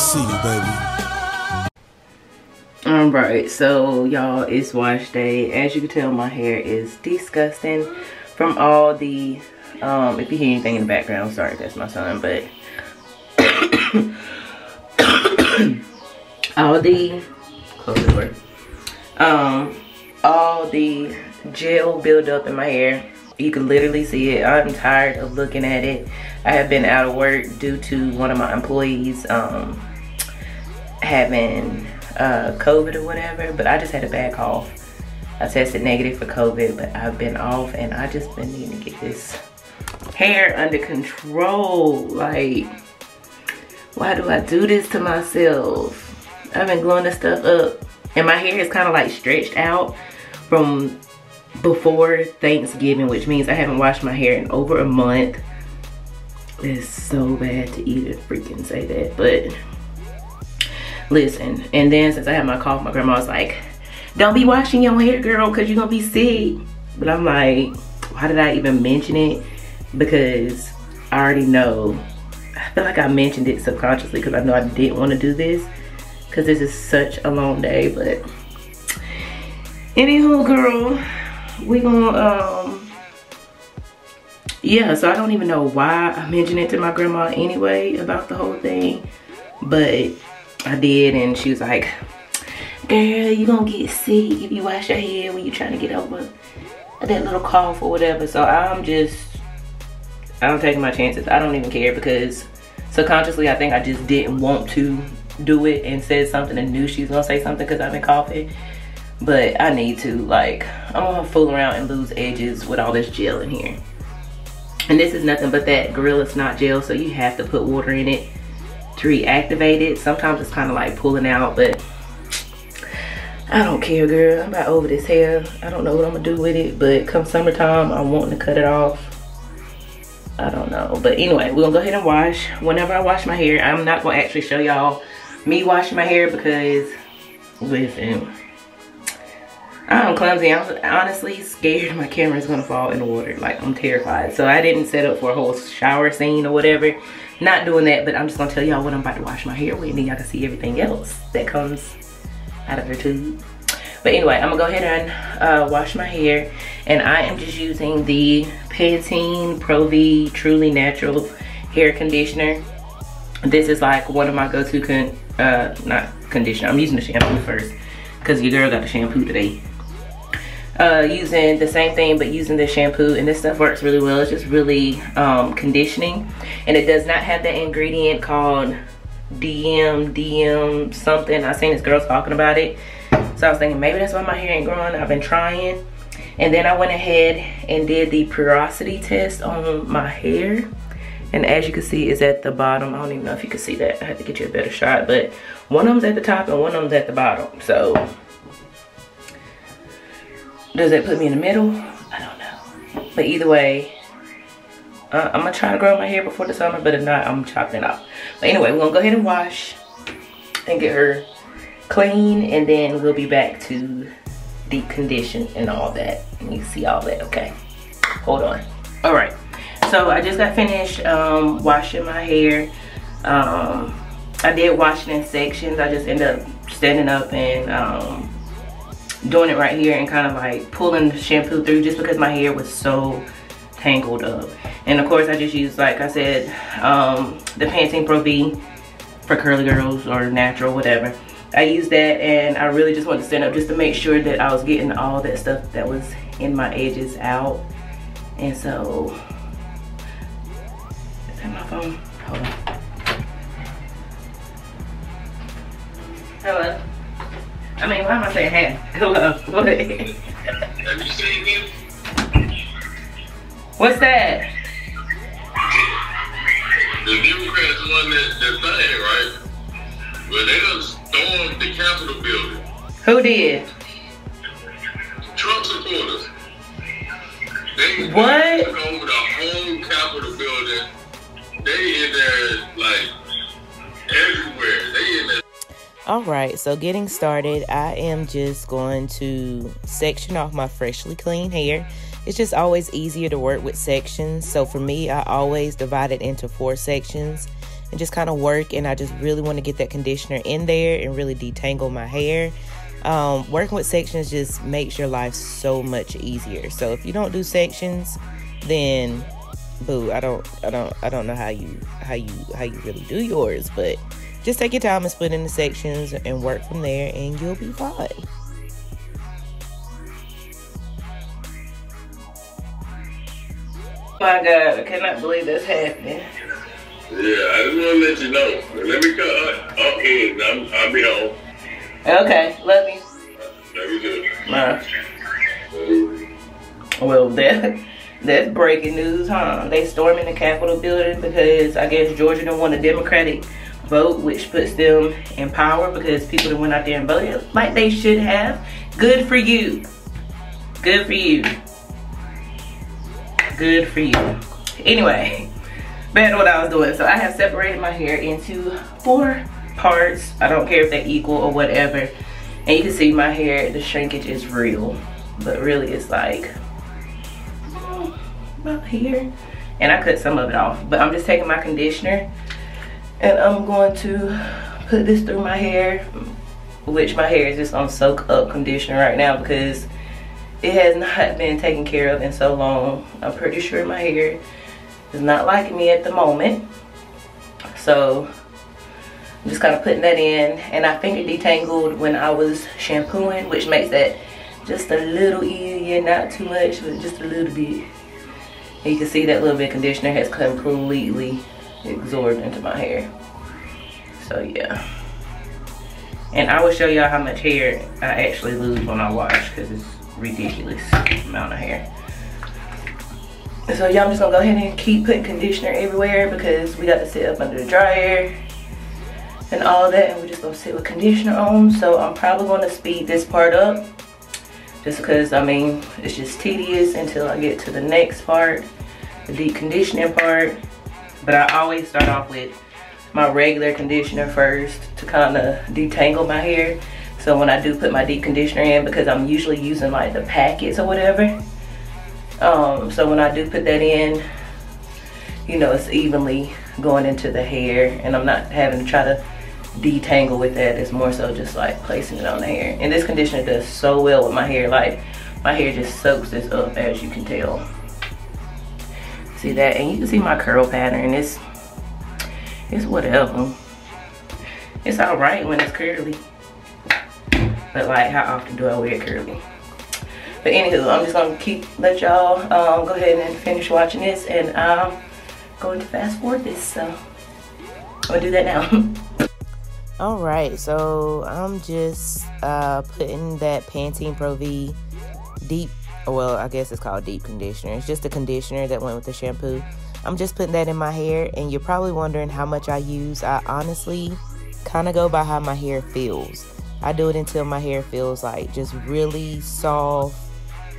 see you, baby. Alright, so y'all, it's wash day. As you can tell, my hair is disgusting from all the, if you hear anything in the background, sorry, that's my son, but all the, close the door, all the gel buildup in my hair. You can literally see it. I'm tired of looking at it. I have been out of work due to one of my employees having COVID or whatever, but I just had a bad cough. I tested negative for COVID, but I've been off and I just been needing to get this hair under control. Like, why do I do this to myself? I've been gluing this stuff up and my hair is kind of like stretched out from before Thanksgiving, which means I haven't washed my hair in over a month. It's so bad to even freaking say that, but listen. And then since I had my cough, my grandma was like, don't be washing your hair, girl, because you're gonna be sick. But I'm like, why did I even mention it? Because I already know. I feel like I mentioned it subconsciously because I know I didn't want to do this because this is such a long day. But anywho, girl, we gonna yeah, so I don't even know why I mentioned it to my grandma anyway about the whole thing, but I did, and she was like, girl, you gonna get sick if you wash your hair when you're trying to get over that little cough or whatever. So I'm taking my chances. I don't even care because subconsciously I think I just didn't want to do it and said something and knew she was gonna say something because I've been coughing. But I need to, like, I'm gonna fool around and lose edges with all this gel in here. And this is nothing but that Gorilla Snot gel, so you have to put water in it to reactivate it. Sometimes it's kind of like pulling out, but I don't care, girl. I'm about over this hair. I don't know what I'm gonna do with it, but come summertime, I'm wanting to cut it off. I don't know, but anyway, we're gonna go ahead and wash. Whenever I wash my hair, I'm not gonna actually show y'all me washing my hair because, listen, I'm clumsy. I'm honestly scared my camera is gonna fall in the water. Like, I'm terrified. So I didn't set up for a whole shower scene or whatever. Not doing that, but I'm just gonna tell y'all what I'm about to wash my hair with, and then y'all can see everything else that comes out of the tube. But anyway, I'm gonna go ahead and wash my hair, and I am just using the Pantene Pro V Truly Natural Hair Conditioner. This is like one of my go-to not conditioner. I'm using the shampoo first because your girl got the shampoo today. Using the same thing but using the shampoo, and this stuff works really well. It's just really conditioning, and it does not have that ingredient called DM something. I seen this girl talking about it, so I was thinking maybe that's why my hair ain't growing. I've been trying, and then I went ahead and did the porosity test on my hair, and as you can see, it's at the bottom. I don't even know if you can see that. I had to get you a better shot, but one of them's at the top and one of them's at the bottom. So does that put me in the middle? I don't know. But either way, I'm gonna try to grow my hair before the summer, but if not, I'm chopping it off. But anyway, we're gonna go ahead and wash and get her clean, and then we'll be back to deep condition and all that. And you see all that, okay? Hold on. All right, so I just got finished washing my hair. I did wash it in sections. I just ended up standing up and doing it right here and kind of like pulling the shampoo through just because my hair was so tangled up. And of course I just used, like I said, the Pantene Pro V for curly girls or natural, whatever. I used that, and I really just wanted to stand up just to make sure that I was getting all that stuff that was in my edges out. And so, is that my phone? Hold on. Hello. I mean, why am I saying hey? Hello. What? Have you seen him? What's that? The Democrats won that thing, right? Well, they done stormed the Capitol building. Who did? Trump supporters. They What? took over the whole Capitol building. They in there, like, everywhere. They in there. Alright, so getting started, I am just going to section off my freshly clean hair. It's just always easier to work with sections. So for me, I always divide it into 4 sections. and just kind of work, and I just really want to get that conditioner in there and really detangle my hair. Working with sections just makes your life so much easier. So if you don't do sections, then boo, I don't know how you really do yours, but just take your time and split into sections and work from there, and you'll be fine. My God, I cannot believe this happening. Yeah, I just want to let you know. Let me cut up in. I'll be home. Okay, love you. Love you too. Well, that's breaking news, huh? They storming the Capitol building because I guess Georgia don't want a Democratic vote, which puts them in power because people that went out there and voted like they should have. Good for you. Good for you. Good for you. Anyway, back to what I was doing. So I have separated my hair into 4 parts. I don't care if they're equal or whatever. And you can see my hair, the shrinkage is real, but really it's like about here. And I cut some of it off, but I'm just taking my conditioner and I'm going to put this through my hair, which my hair is just on soak up conditioner right now because it has not been taken care of in so long. I'm pretty sure my hair is not liking me at the moment. So I'm just kind of putting that in, and I finger detangled when I was shampooing, which makes that just a little easier, not too much, but just a little bit. And you can see that little bit of conditioner has completely absorbed into my hair. So yeah. And I will show y'all how much hair I actually lose when I wash because it's ridiculous amount of hair. So y'all, I'm just gonna go ahead and keep putting conditioner everywhere because we got to sit up under the dryer and all that, and we're just gonna sit with conditioner on. So I'm probably gonna speed this part up just because, I mean, it's just tedious until I get to the next part, the deep conditioning part. But I always start off with my regular conditioner first to kind of detangle my hair. So when I do put my deep conditioner in, because I'm usually using like the packets or whatever, so when I do put that in, you know, it's evenly going into the hair and I'm not having to try to detangle with that. It's more so just like placing it on the hair. And this conditioner does so well with my hair. Like, my hair just soaks this up, as you can tell. See that? And you can see my curl pattern. It's whatever. It's all right when it's curly. But like, how often do I wear curly? But anywho, I'm just gonna let y'all go ahead and finish watching this, and I'm going to fast forward this. So I'm gonna do that now. All right, so I'm just putting that Pantene Pro V deep, well, I guess it's called deep conditioner. It's just a conditioner that went with the shampoo. I'm just putting that in my hair, and you're probably wondering how much I use. I honestly kind of go by how my hair feels. I do it until my hair feels like just really soft,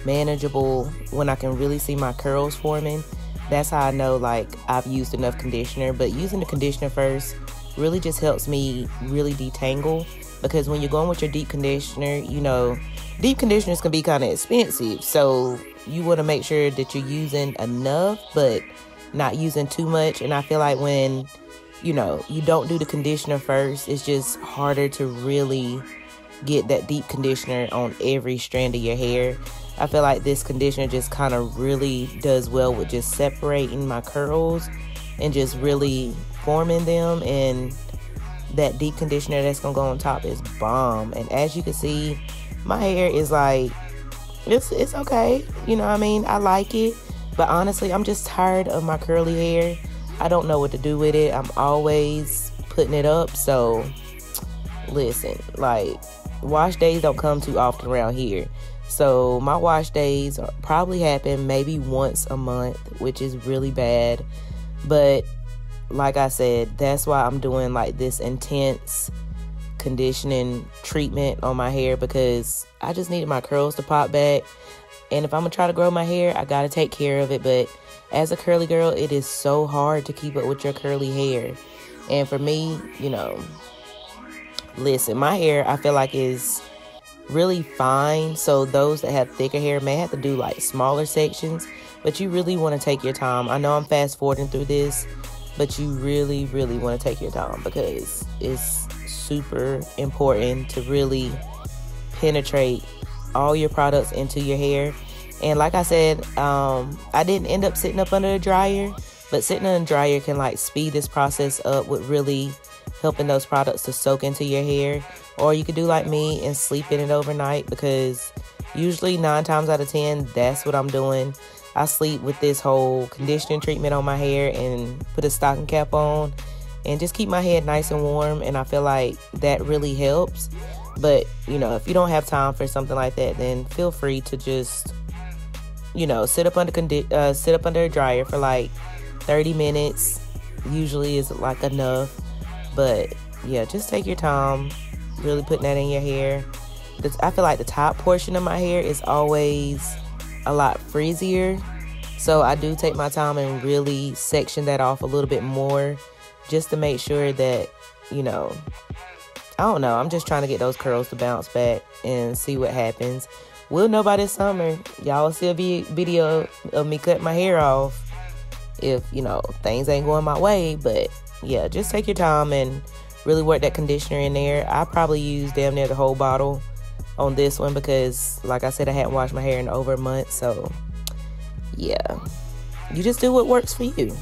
manageable, when I can really see my curls forming. That's how I know like I've used enough conditioner. But using the conditioner first really just helps me really detangle, because when you're going with your deep conditioner, you know, deep conditioners can be kind of expensive, so you want to make sure that you're using enough but not using too much. And I feel like when, you know, you don't do the conditioner first, it's just harder to really get that deep conditioner on every strand of your hair. I feel like this conditioner just kind of really does well with just separating my curls and just really forming them, and that deep conditioner that's gonna go on top is bomb. And as you can see, my hair is like, it's okay, you know what I mean? I like it, but honestly, I'm just tired of my curly hair. I don't know what to do with it. I'm always putting it up. So listen, like, wash days don't come too often around here. So my wash days probably happen maybe once a month, which is really bad. But like I said, that's why I'm doing like this intense conditioning treatment on my hair, because I just needed my curls to pop back. And if I'm gonna try to grow my hair, I gotta take care of it. But as a curly girl, it is so hard to keep up with your curly hair. And for me, you know, listen, my hair, I feel like is really fine. So those that have thicker hair may have to do like smaller sections, but you really want to take your time. I know I'm fast forwarding through this, but you really, really want to take your time because it's super important to really penetrate all your products into your hair. And like I said, I didn't end up sitting up under the dryer, but sitting under the dryer can like speed this process up with really helping those products to soak into your hair. Or you could do like me and sleep in it overnight, because usually 9 times out of 10, that's what I'm doing. I sleep with this whole conditioning treatment on my hair and put a stocking cap on and just keep my head nice and warm, and I feel like that really helps. But, you know, if you don't have time for something like that, then feel free to just, you know, sit up under a dryer for like 30 minutes. Usually is like enough. But yeah, just take your time really putting that in your hair. I feel like the top portion of my hair is always a lot frizzier, so I do take my time and really section that off a little bit more, just to make sure that, you know, I don't know, I'm just trying to get those curls to bounce back and see what happens. We'll know by this summer. Y'all will see a video of me cutting my hair off if, you know, things ain't going my way. But yeah, just take your time and really work that conditioner in there. I probably use damn near the whole bottle on this one because, like I said, I hadn't washed my hair in over a month. So yeah, you just do what works for you.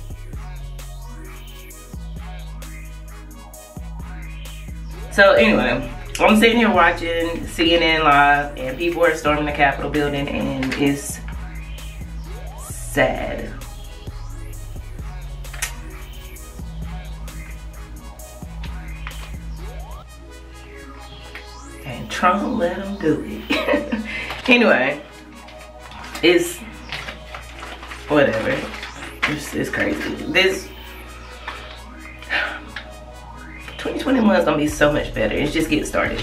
So anyway, I'm sitting here watching CNN Live, and people are storming the Capitol building, and it's sad. And Trump let him do it. Anyway, it's whatever. It's crazy. This 2021 is gonna be so much better. It's just getting started.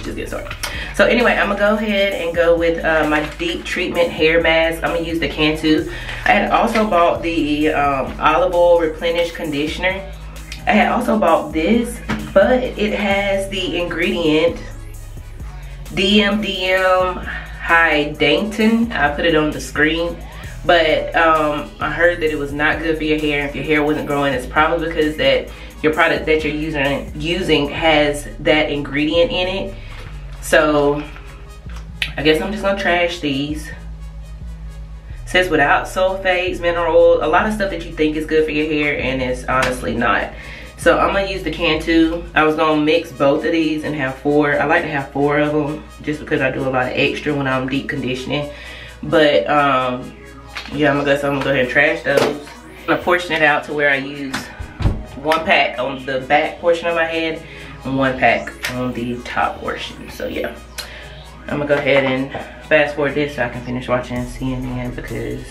So anyway, I'm gonna go ahead and go with my deep treatment hair mask. I'm gonna use the Cantu. I had also bought the olive oil replenish conditioner. I had also bought this, but it has the ingredient DMDM Hydantin. I put it on the screen, but I heard that it was not good for your hair. If your hair wasn't growing, it's probably because that your product that you're using has that ingredient in it. So I guess I'm just gonna trash these. It says without sulfates, mineral oil, a lot of stuff that you think is good for your hair, and it's honestly not. So I'm gonna use the Cantu. I was gonna mix both of these and have 4. I like to have 4 of them just because I do a lot of extra when I'm deep conditioning. But yeah, I'm gonna go ahead and trash those. I'm gonna portion it out to where I use 1 pack on the back portion of my head and 1 pack on the top portion. So yeah, I'm gonna go ahead and fast forward this so I can finish watching CNN, because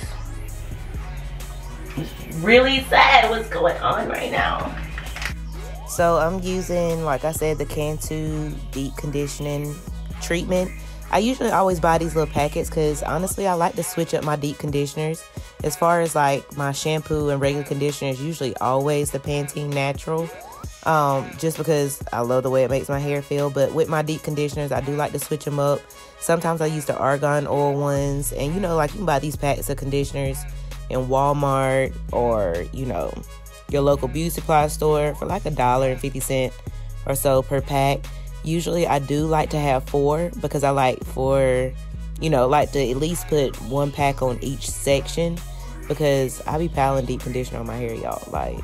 it's really sad what's going on right now. So I'm using, like I said, the Cantu deep conditioning treatment. I usually always buy these little packets because honestly I like to switch up my deep conditioners. As far as like my shampoo and regular conditioners, usually always the Pantene Natural, just because I love the way it makes my hair feel. But with my deep conditioners, I do like to switch them up. Sometimes I use the argan oil ones, and you know, like you can buy these packs of conditioners in Walmart or, you know, your local beauty supply store for like $1.50 or so per pack. Usually I do like to have 4 because I like like to at least put 1 pack on each section, because I be piling deep conditioner on my hair, y'all, like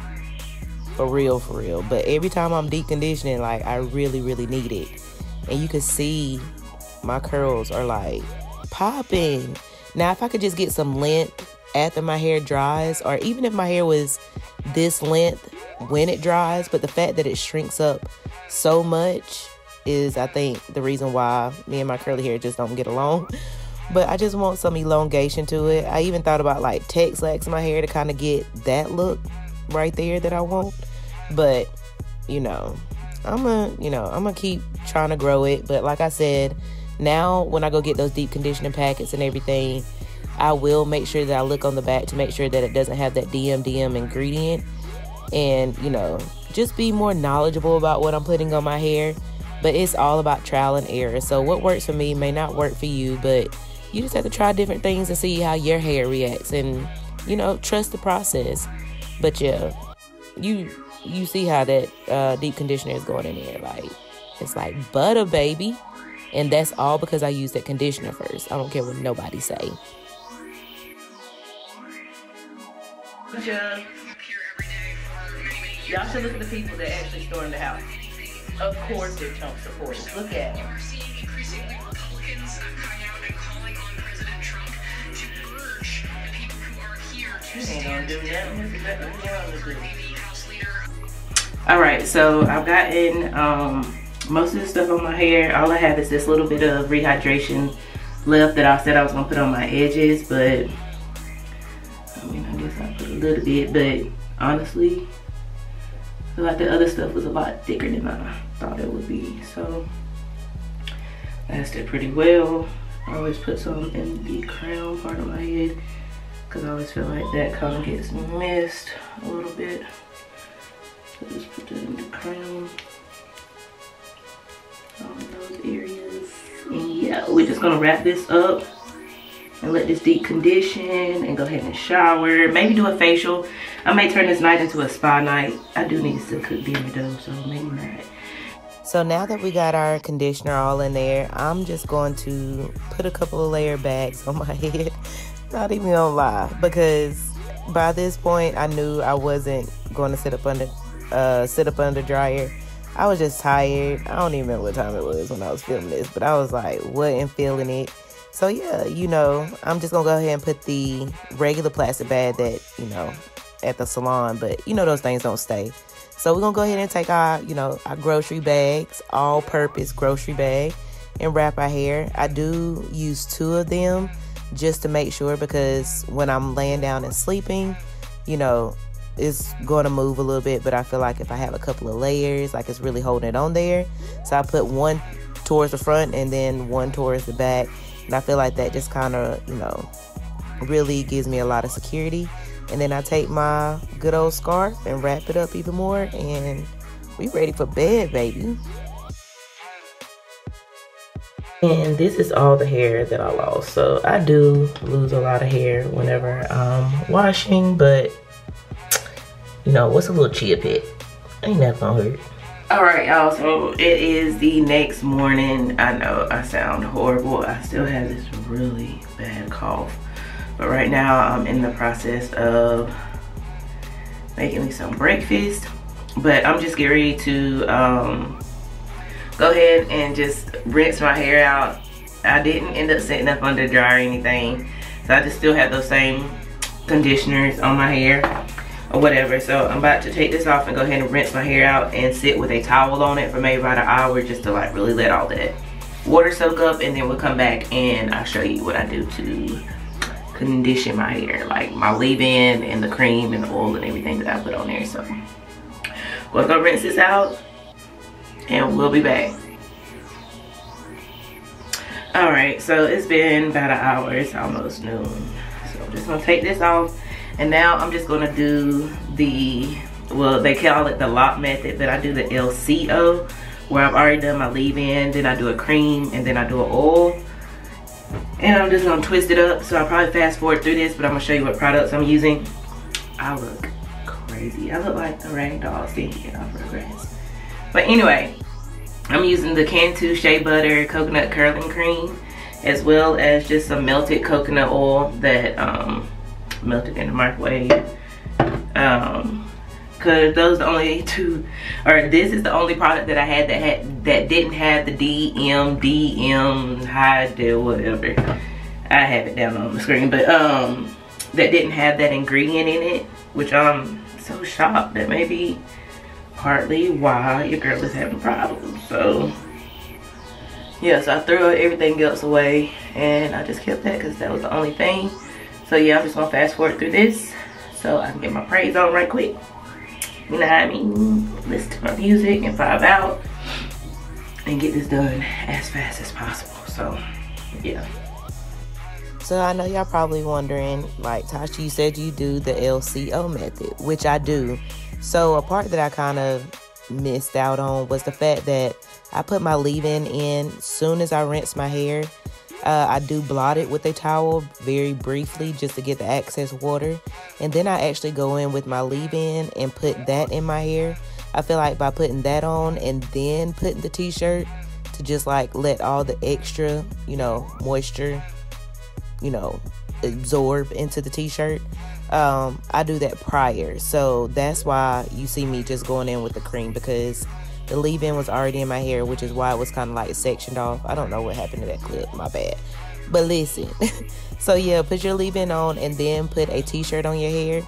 for real. But every time I'm deep conditioning, like I really need it, and you can see my curls are like popping. Now if I could just get some length after my hair dries, or even if my hair was this length when it dries, but the fact that it shrinks up so much is, I think, the reason why me and my curly hair just don't get along. But I just want some elongation to it. I even thought about like Texlax in my hair to kind of get that look right there that I want. But you know, I'm gonna keep trying to grow it. But like I said, now when I go get those deep conditioning packets and everything, I will make sure that I look on the back to make sure that it doesn't have that DMDM ingredient, and you know, just be more knowledgeable about what I'm putting on my hair. But it's all about trial and error. So what works for me may not work for you, but you just have to try different things and see how your hair reacts, and you know, trust the process. But yeah, you you see how that deep conditioner is going in there. Like, it's like butter, baby. And that's all because I used that conditioner first. I don't care what nobody say. Y'all should look at the people that actually storm the house. Of course they're Trump supporters. Look at them. Alright, so I've gotten most of the stuff on my hair. All I have is this little bit of rehydration left that I said I was going to put on my edges, but I mean, I guess I put a little bit, but honestly, I feel like the other stuff was a lot thicker than I thought it would be, so lasted pretty well. I always put some in the crown part of my head because I always feel like that kind of gets missed a little bit. So just put that in the crown, all of those areas. And yeah, we're just gonna wrap this up and let this deep condition and go ahead and shower. Maybe do a facial. I may turn this night into a spa night. I do need to still cook dinner though, so maybe not. So now that we got our conditioner all in there, I'm just going to put a couple of layer bags on my head. Not even gonna lie, because by this point I knew I wasn't going to sit up under the dryer. I was just tired. I don't even remember what time it was when I was filming this, but I was like, wasn't feeling it. So yeah, you know, I'm just gonna go ahead and put the regular plastic bag that, you know, at the salon, but you know those things don't stay. So we're gonna go ahead and take our, you know, our grocery bags, all-purpose grocery bag, and wrap our hair. I do use 2 of them just to make sure, because when I'm laying down and sleeping, you know, it's going to move a little bit, but I feel like if I have a couple of layers, like it's really holding it on there. So I put one towards the front and then one towards the back, and I feel like that just kind of, you know, really gives me a lot of security. And then I take my good old scarf and wrap it up even more, and we ready for bed, baby. And this is all the hair that I lost. So I do lose a lot of hair whenever I'm washing, but you know, what's a little chia pet? Ain't that gonna hurt. Alright, y'all, so it is the next morning. I know I sound horrible. I still have this really bad cough. But right now I'm in the process of making me some breakfast. But I'm just getting ready to go ahead and just rinse my hair out. I didn't end up setting up under dry or anything. So I just still have those same conditioners on my hair or whatever. So I'm about to take this off and go ahead and rinse my hair out and sit with a towel on it for maybe about an hour, just to like really let all that water soak up, and then we'll come back and I'll show you what I do to condition my hair, like my leave-in and the cream and the oil and everything that I put on there. So we'll go rinse this out and we'll be back. All right, so it's been about an hour. It's almost noon. So I'm just gonna take this off, and now I'm just gonna do the, well, they call it the lock method, but I do the LCO, where I've already done my leave-in, then I do a cream, and then I do an oil. And I'm just gonna twist it up. So I'll probably fast forward through this, but I'm gonna show you what products I'm using. I look crazy. I look like the rag doll sitting here off Rugrats. But anyway, I'm using the Cantu Shea Butter Coconut Curling Cream, as well as just some melted coconut oil that melted in the microwave. Cause those are the only two, or this is the only product that I had that didn't have the DM hide whatever. I have it down on the screen, but that didn't have that ingredient in it, which I'm so shocked. That may be partly why your girl is having problems. So yeah, so I threw everything else away and I just kept that because that was the only thing. So yeah, I'm just gonna fast forward through this so I can get my praise on right quick. You know what I mean? Listen to my music and vibe out and get this done as fast as possible. So yeah. So I know y'all probably wondering, like, Tasha, you said you do the LCO method, which I do. So a part that I kind of missed out on was the fact that I put my leave-in in soon as I rinse my hair. I do blot it with a towel very briefly just to get the excess water. And then I actually go in with my leave-in and put that in my hair. I feel like by putting that on and then putting the t-shirt to just like let all the extra, you know, moisture, you know, absorb into the t-shirt. I do that prior. So that's why you see me just going in with the cream, because the leave-in was already in my hair, which is why it was kind of like sectioned off. I don't know what happened to that clip, my bad. But listen, so yeah, put your leave-in on and then put a t-shirt on your hair.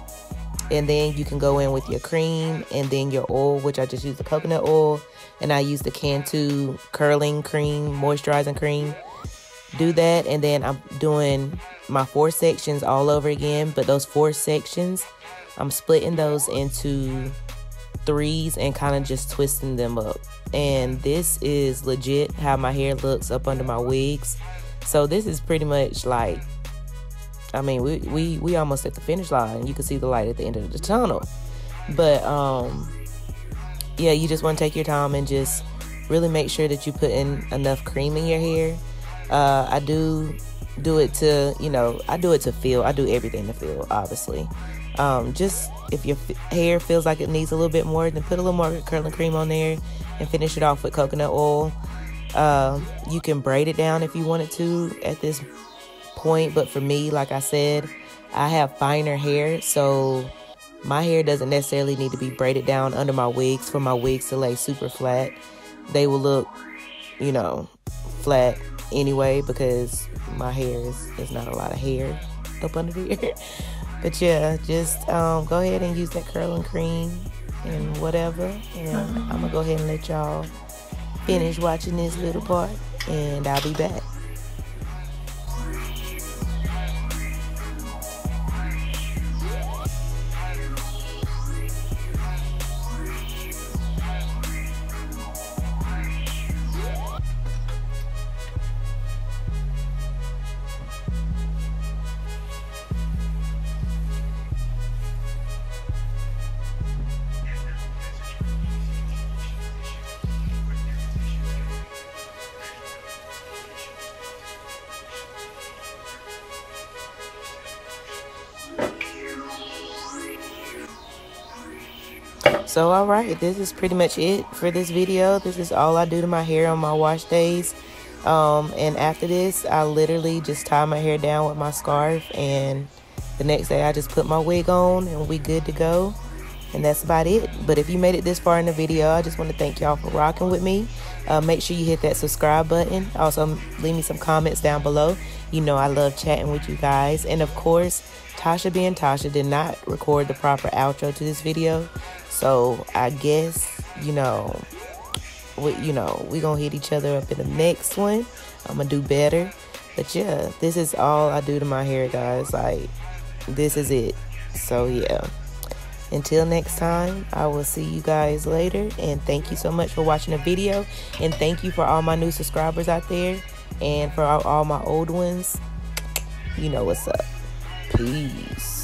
And then you can go in with your cream and then your oil, which I just use the coconut oil. And I use the Cantu curling cream, moisturizing cream. Do that, and then I'm doing my 4 sections all over again. But those 4 sections, I'm splitting those into 3s and kind of just twisting them up. And this is legit how my hair looks up under my wigs. So this is pretty much like, I mean, we almost at the finish line. You can see the light at the end of the tunnel. But yeah, you just want to take your time and just really make sure that you put in enough cream in your hair. I do it to, you know, I do it to feel. I do everything to feel, obviously. Just if your hair feels like it needs a little bit more, then put a little more curling cream on there and finish it off with coconut oil. You can braid it down if you wanted to at this point, but for me, like I said, I have finer hair, so my hair doesn't necessarily need to be braided down under my wigs for my wigs to lay super flat. They will look, you know, flat anyway, because my hair is not a lot of hair up under here. But yeah, just go ahead and use that curling cream and whatever. And I'm gonna go ahead and let y'all finish watching this little part, and I'll be back. So alright, this is pretty much it for this video. This is all I do to my hair on my wash days. And after this, I literally just tie my hair down with my scarf, and the next day I just put my wig on and we good to go. And that's about it. But if you made it this far in the video, I just want to thank y'all for rocking with me. Make sure you hit that subscribe button. Also, leave me some comments down below. You know I love chatting with you guys. And of course, Tasha being Tasha did not record the proper outro to this video. So I guess, we gonna hit each other up in the next one. I'm gonna do better. But yeah, this is all I do to my hair, guys. Like, this is it. So yeah, until next time, I will see you guys later. And thank you so much for watching the video. And thank you for all my new subscribers out there. And for all my old ones, you know what's up. Peace.